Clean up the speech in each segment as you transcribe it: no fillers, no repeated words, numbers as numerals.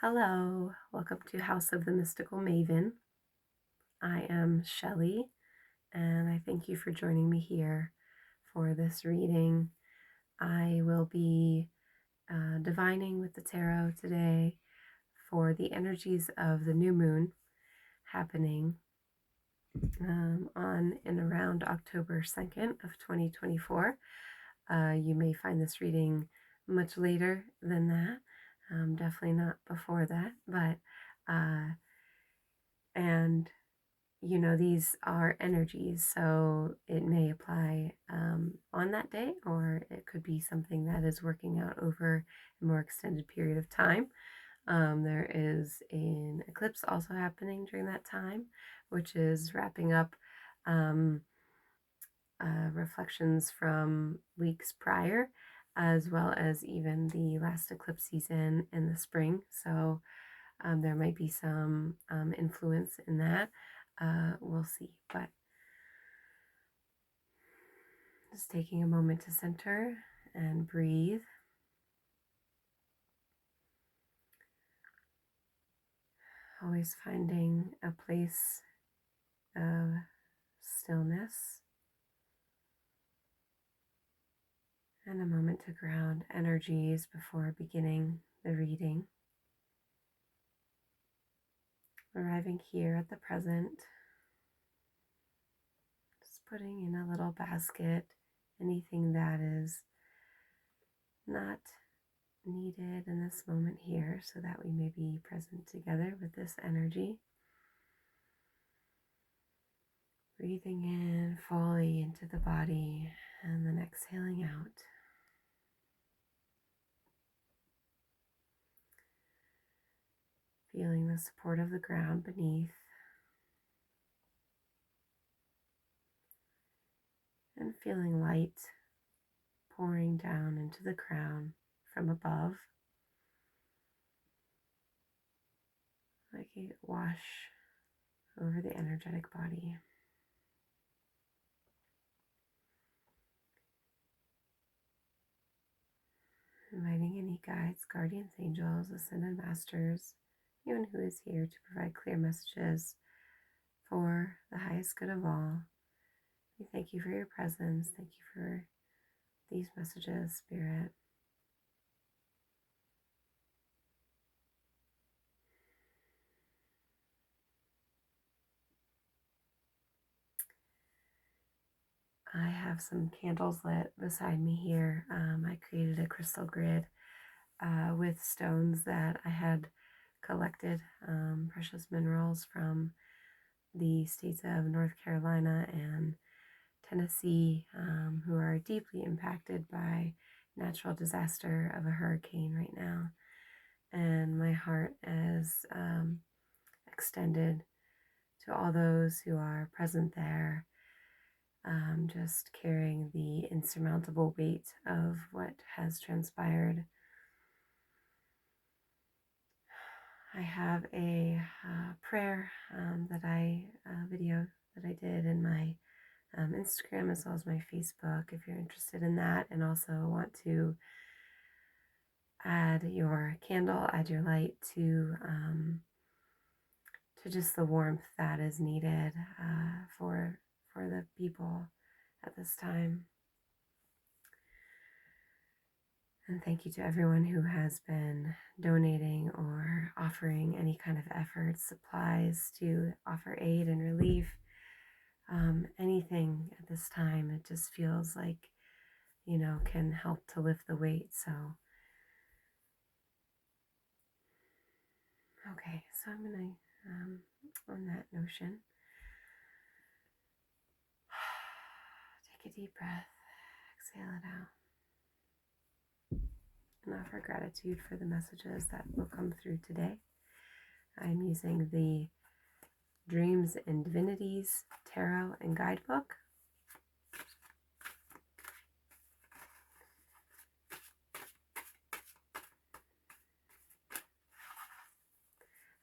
Hello, welcome to House of the Mystical Maven. I am Shelley, and I thank you for joining me here for this reading. I will be divining with the tarot today for the energies of the new moon happening on and around October 2nd of 2024. You may find this reading much later than that. Definitely not before that, but and you know, these are energies, so it may apply on that day, or it could be something that is working out over a more extended period of time. There is an eclipse also happening during that time, which is wrapping up reflections from weeks prior, as well as even the last eclipse season in the spring. So there might be some influence in that. We'll see, but just taking a moment to center and breathe. Always finding a place of stillness and a moment to ground energies before beginning the reading. Arriving here at the present, just putting in a little basket anything that is not needed in this moment here, so that we may be present together with this energy. Breathing in fully into the body and then exhaling out. Feeling the support of the ground beneath. And feeling light pouring down into the crown from above. Like a wash over the energetic body. Inviting any guides, guardians, angels, ascended masters, anyone who is here to provide clear messages for the highest good of all. We thank you for your presence. Thank you for these messages, Spirit. I have some candles lit beside me here. I created a crystal grid with stones that I had collected, precious minerals from the states of North Carolina and Tennessee, who are deeply impacted by natural disaster of a hurricane right now. And my heart is extended to all those who are present there, just carrying the insurmountable weight of what has transpired. I have a prayer video that I did in my Instagram as well as my Facebook, if you're interested in that, and also want to add your candle, add your light to just the warmth that is needed for the people at this time. And thank you to everyone who has been donating or offering any kind of efforts, supplies to offer aid and relief. Anything at this time, it just feels like, you know, can help to lift the weight. So, okay, so I'm going to, on that notion, take a deep breath, exhale it out, and offer gratitude for the messages that will come through today. I'm using the Dreams Divinities Tarot and Guidebook.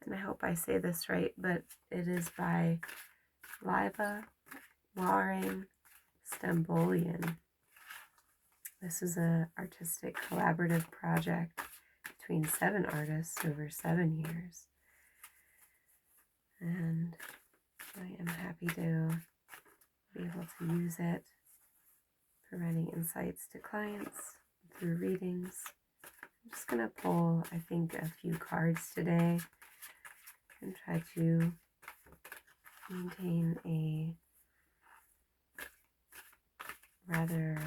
And I hope I say this right, but it is by Liva Waring Stambolian. This is an artistic collaborative project between 7 artists over 7 years. And I am happy to be able to use it, providing insights to clients through readings. I'm just going to pull, I think, a few cards today and try to maintain a rather,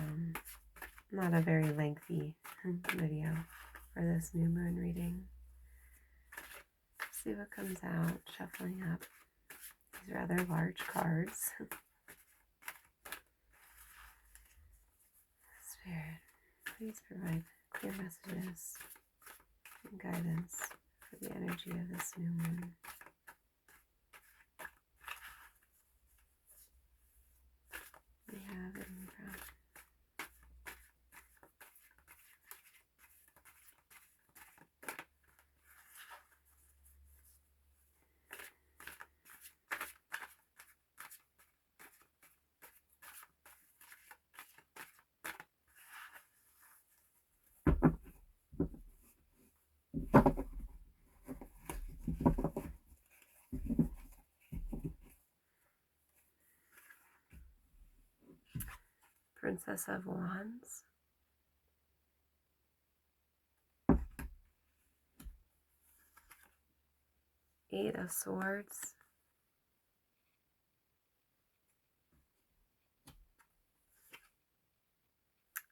not a very lengthy video for this new moon reading. See what comes out, shuffling up these rather large cards. Spirit, please provide clear messages and guidance for the energy of this new moon. We have in brown. Princess of Wands, Eight of Swords,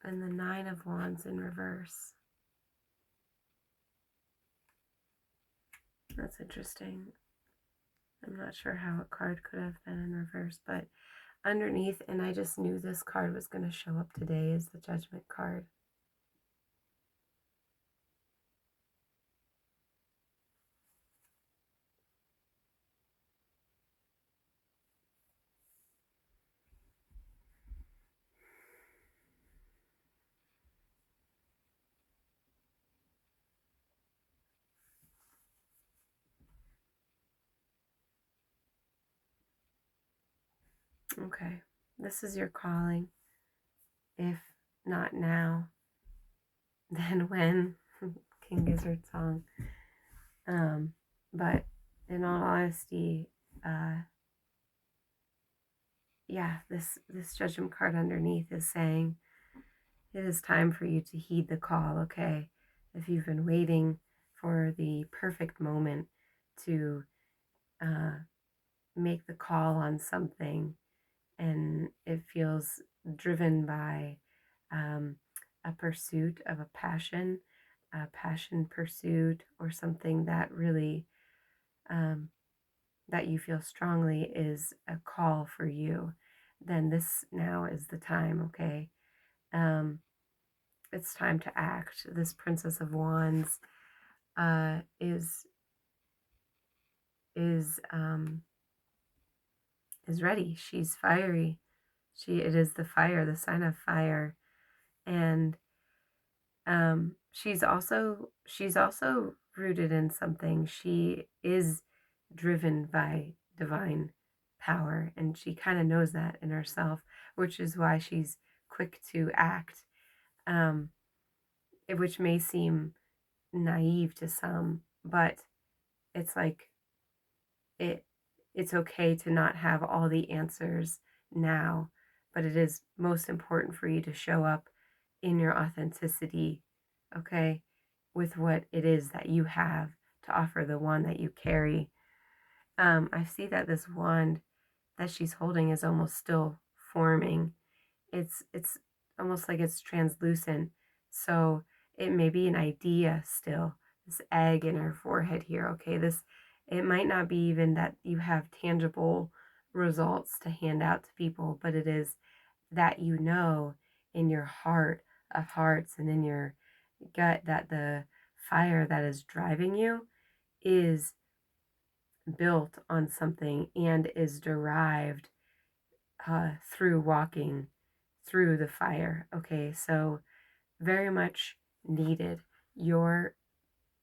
and the Nine of Wands in reverse. That's interesting. I'm not sure how a card could have been in reverse, but underneath, and I just knew this card was going to show up today, is the Judgment card. Okay, this is your calling. If not now, then when? King Gizzard song. But in all honesty, yeah, this Judgment card underneath is saying it is time for you to heed the call, okay? If you've been waiting for the perfect moment to make the call on something, and it feels driven by a pursuit of a passion pursuit, or something that really that you feel strongly is a call for you, then this now is the time, okay? It's time to act. This Princess of Wands is ready. She's fiery. It is the fire, the sign of fire, and she's also rooted in something. She is driven by divine power, and she kind of knows that in herself, which is why she's quick to act, which may seem naive to some, but it's like it's okay to not have all the answers now, but it is most important for you to show up in your authenticity, okay, with what it is that you have to offer, the wand that you carry. I see that this wand that she's holding is almost still forming. It's almost like it's translucent, so it may be an idea still. This egg in her forehead here, okay, it might not be even that you have tangible results to hand out to people, but it is that you know in your heart of hearts and in your gut that the fire that is driving you is built on something and is derived through walking through the fire. Okay, so very much needed. Your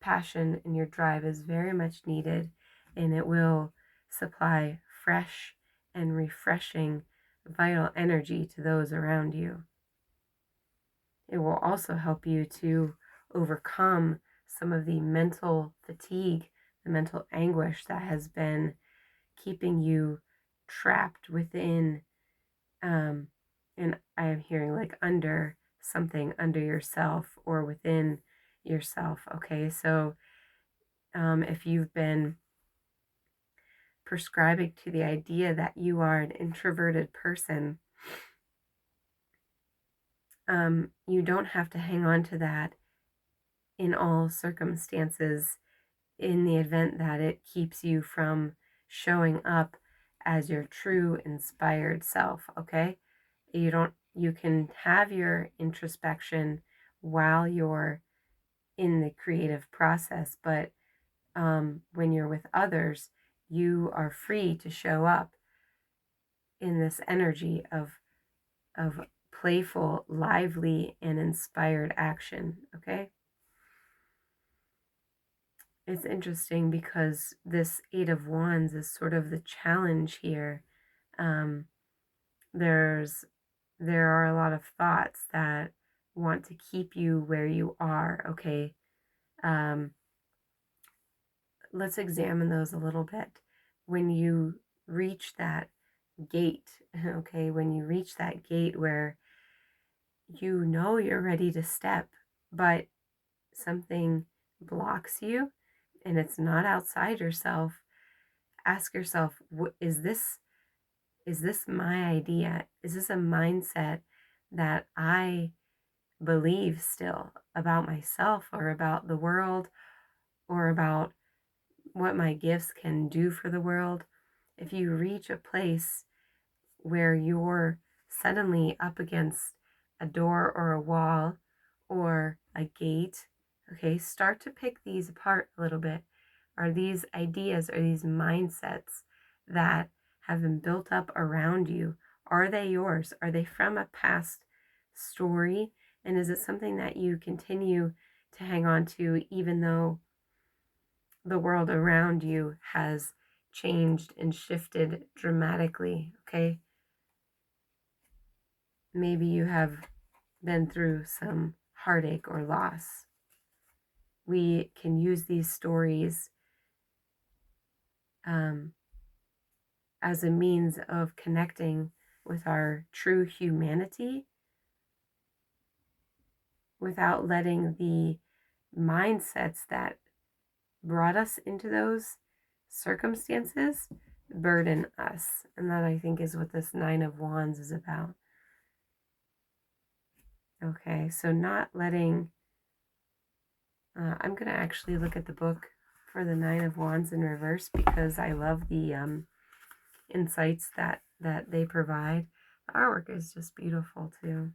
passion and your drive is very much needed, and it will supply fresh and refreshing vital energy to those around you. It will also help you to overcome some of the mental fatigue, the mental anguish that has been keeping you trapped within, and I am hearing like under something, under yourself or within yourself. Okay, so if you've been prescribing to the idea that you are an introverted person, you don't have to hang on to that in all circumstances in the event that it keeps you from showing up as your true inspired self. Okay, you can have your introspection while you're in the creative process, but when you're with others, you are free to show up in this energy of playful, lively, and inspired action. Okay, it's interesting because this Eight of Wands is sort of the challenge here. Um, there are a lot of thoughts that want to keep you where you are. Okay, let's examine those a little bit. When you reach that gate, okay, when you reach that gate where you know you're ready to step, but something blocks you and it's not outside yourself, ask yourself, is this my idea? Is this a mindset that I believe still about myself or about the world or about what my gifts can do for the world? If you reach a place where you're suddenly up against a door or a wall or a gate, okay, start to pick these apart a little bit. Are these ideas or these mindsets that have been built up around you? Are they yours? Are they from a past story? And is it something that you continue to hang on to even though the world around you has changed and shifted dramatically? Okay, maybe you have been through some heartache or loss. We can use these stories as a means of connecting with our true humanity without letting the mindsets that brought us into those circumstances burden us. And that, I think, is what this Nine of Wands is about. Okay, so not letting, I'm going to actually look at the book for the Nine of Wands in reverse because I love the insights that they provide. The artwork is just beautiful too.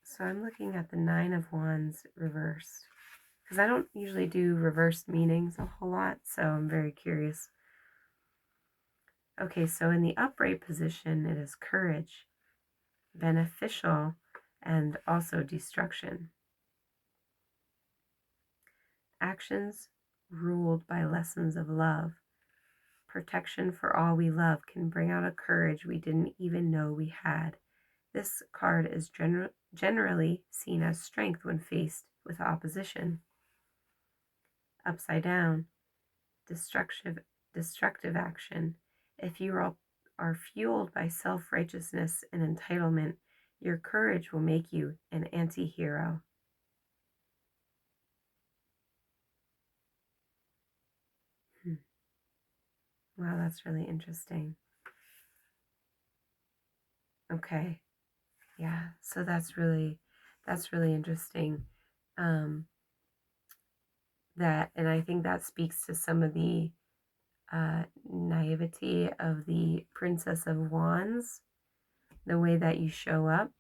So I'm looking at the Nine of Wands reversed because I don't usually do reversed meanings a whole lot, so I'm very curious. Okay, so in the upright position, it is courage, beneficial, and also destruction. Actions ruled by lessons of love. Protection for all we love can bring out a courage we didn't even know we had. This card is generally seen as strength when faced with opposition. Upside down, destructive action. If you are fueled by self-righteousness and entitlement, your courage will make you an anti-hero. Wow, that's really interesting. Okay. Yeah, so that's really interesting. That, and I think that speaks to some of the naivety of the Princess of Wands, the way that you show up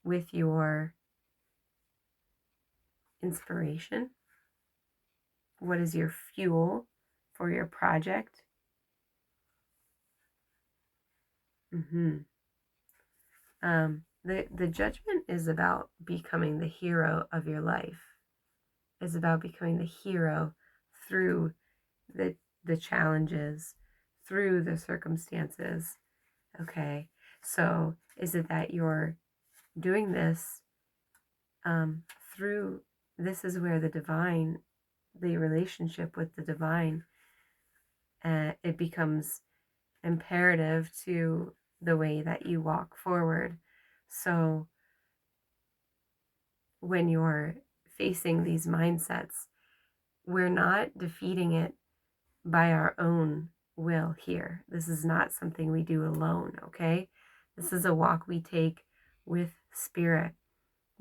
with your inspiration. What is your fuel for your project? The Judgment is about becoming the hero of your life. It's about becoming the hero through the the challenges, through the circumstances. Okay, so is it that you're doing this through, this is where the divine, the relationship with the divine, it becomes imperative to the way that you walk forward. So when you're facing these mindsets, we're not defeating it by our own will here. This is not something we do alone, okay? This is a walk we take with spirit,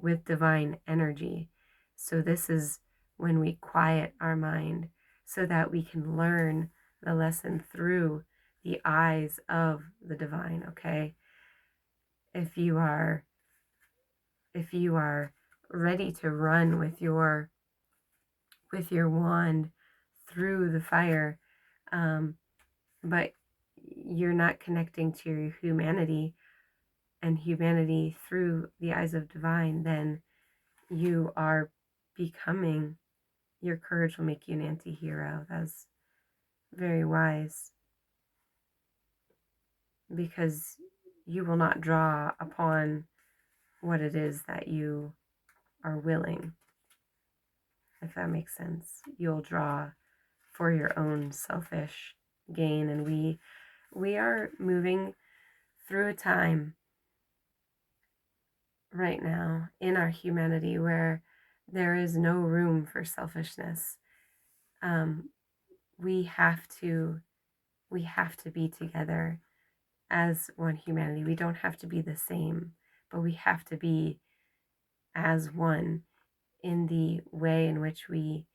with divine energy. So this is when we quiet our mind so that we can learn the lesson through the eyes of the divine, okay? If you are ready to run with your wand through the fire, but you're not connecting to your humanity and humanity through the eyes of divine, then you are becoming, your courage will make you an anti-hero. That's very wise, because you will not draw upon what it is that you are willing, if that makes sense. You'll draw for your own selfish gain. And we are moving through a time right now in our humanity where there is no room for selfishness. We have to be together as one humanity. We don't have to be the same, but we have to be as one in the way in which we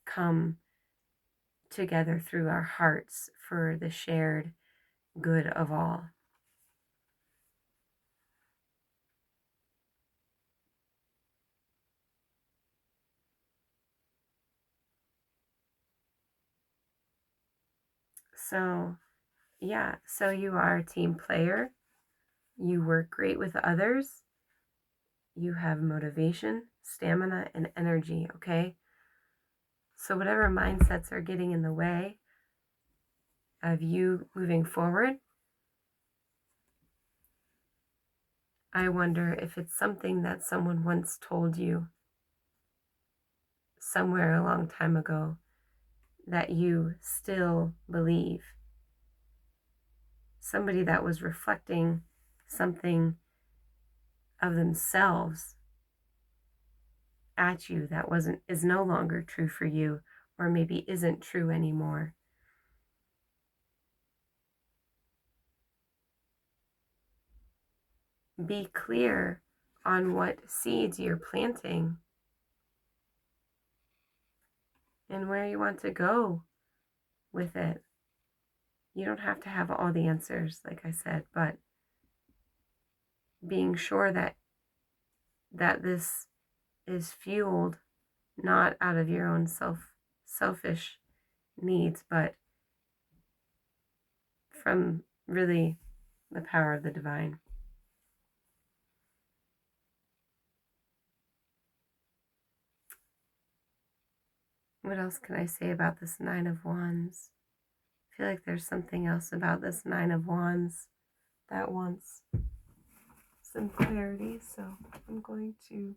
come together through our hearts for the shared good of all. So, yeah, so you are a team player. You work great with others. You have motivation, stamina, and energy, okay? So whatever mindsets are getting in the way of you moving forward, I wonder if it's something that someone once told you somewhere a long time ago that you still believe. Somebody that was reflecting something of themselves at you that is no longer true for you, or maybe isn't true anymore. Be clear on what seeds you're planting and where you want to go with it. You don't have to have all the answers, like I said, but being sure that this is fueled not out of your own selfish needs, but from really the power of the divine. What else can I say about this Nine of Wands? I feel like there's something else about this Nine of Wands that wants some clarity, so I'm going to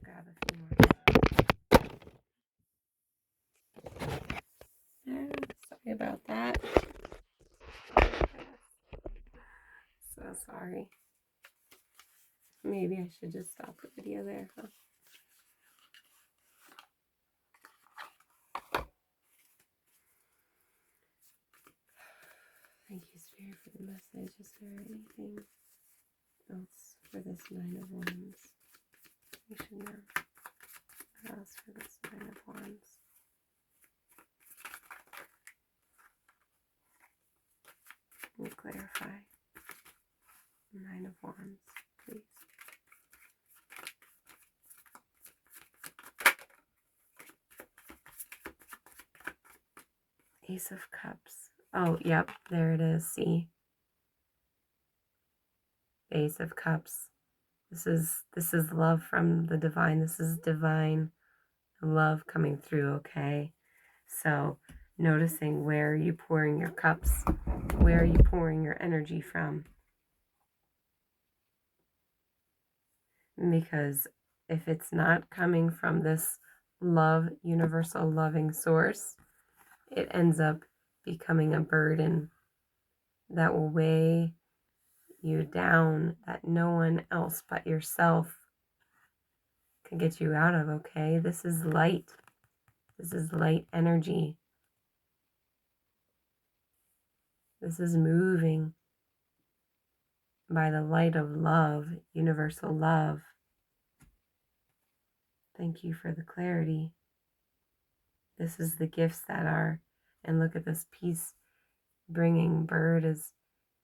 grab a few more. Sorry about that. So sorry. Maybe I should just stop the video there, huh? Thank you, Spirit, for the message. Is there anything else for this Nine of Wands we should know? What else for this Nine of Wands? Let me clarify. Nine of Wands, please. Ace of Cups. Oh, yep, there it is. See? Ace of Cups. This is love from the divine. This is divine love coming through, okay? So noticing where you pouring your cups, where are you pouring your energy from? Because if it's not coming from this love, universal loving source, it ends up becoming a burden that will weigh you down, that no one else but yourself can get you out of, okay? This is light. This is light energy. This is moving by the light of love, universal love. Thank you for the clarity. This is the gifts that are, and look at this peace bringing bird is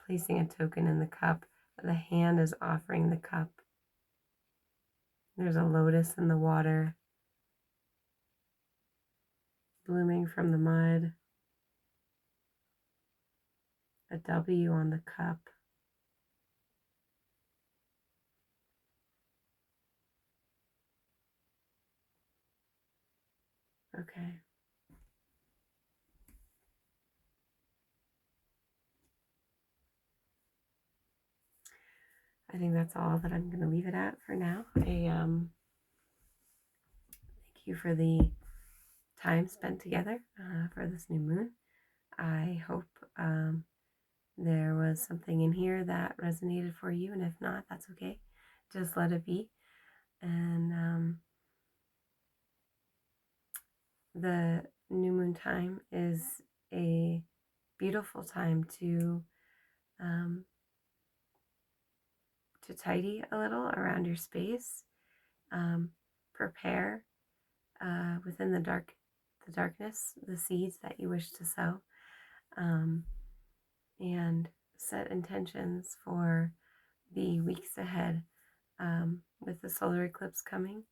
placing a token in the cup. The hand is offering the cup. There's a lotus in the water, blooming from the mud. A W on the cup. Okay. I think that's all that I'm going to leave it at for now. Thank you for the time spent together for this new moon. I hope there was something in here that resonated for you, and if not, that's okay. Just let it be. And the new moon time is a beautiful time to tidy a little around your space, prepare within the darkness, the seeds that you wish to sow, and set intentions for the weeks ahead. With the solar eclipse coming,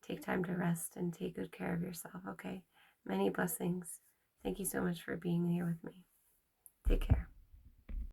take time to rest and take good care of yourself, okay? Many blessings. Thank you so much for being here with me. Take care.